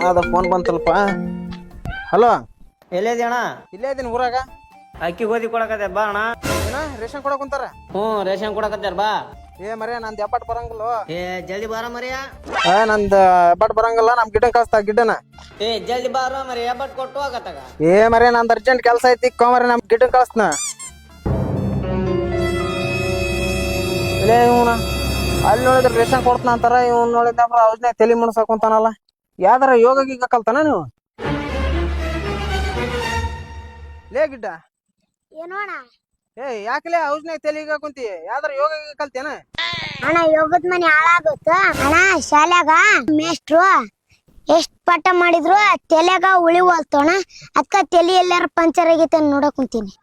ಅದ phone ಬಂತಲ್ಪ. Hello, ಎಲ್ಲಿದೆ ಅಣ್ಣ? ಇಲ್ಲೇ ಇದೀನಿ ಊರಾಗ. ಅಕ್ಕಿ ಗೋಧಿ ಕೊಡಕತ್ತೆ ಬಾ ಅಣ್ಣ. ಏನ ರೇಷನ್ ಕೊಡಕ್ ಕುಂತಾರ? ರೇಷನ್ ಕೊಡಕತ್ತಾರ ಬಾ. ಮರ್ಯಾ ನಂದ್ ಎಬ್ಬಟ್ ಬರಂಗಿಲ್ಲ. ಜಲ್ದಿ ಬಾರ ಮರಿಯ. ನಂದ್ ಎಬ್ಬಟ್ ಬರಂಗಿಲ್ಲ. ನಮ್ ಗಿಡ ಕಳ್ಸ್ತಾ ಗಿಡನ. ಜಲ್ದಿ ಬಾರ ಮರಿ, ಎಬ್ಬಟ್ ಕೊಟ್ಟು ಹೋಗತ್ತಾಗ. ಮರ್ಯಾ ನಂದ್ ಅರ್ಜೆಂಟ್ ಕೆಲ್ಸ ಐತಿ. ಮರ್ಯ ನಮ್ ಗಿಡ ಕಳ್ಸ್ನ. ಅಲ್ಲಿ ನೋಡಿದ್ರೆ ರೇಷನ್ ಕೊಡ್ತನ ಅಂತಾರ. ಇವ್ನು ನೋಡಿದ್ರ ಔಷಧ ತಲಿ ಮುಣಸಾಕೊಂತಾನಲ್ಲ. ಯಾವ್ದಾರ ಯೋಗ ಗೀಗ ಕಲ್ತಾನ ನೀವು? ಲೇ ಗಿಡ್ಡ, ಏನೋಣ ಯಾಕಲೇ ಔಷಧ ತಲಿಗ ಕುಂತಿ? ಯಾವ್ದಾರ ಯೋಗ ಗೀಗ ಕಲ್ತೇನ? ಅಣ್ಣ ಯೋಗದ ಮನೆ ಹಾಳಾಗುತ್ತೆ ಅಣ್ಣ. ಶಾಲ್ಯಾಗ ಮೇಷ್ಟ್ರು ಎಷ್ಟ್ ಪಾಠ ಮಾಡಿದ್ರು ತಲೆಗ ಉಳಿವಲ್ತೋಣ. ಅದ್ಕ ತಲಿ ಎಲ್ಲಾರ ಪಂಚರ್ ಆಗೈತೆ ನೋಡಕ್ ಕುಂತೀನಿ.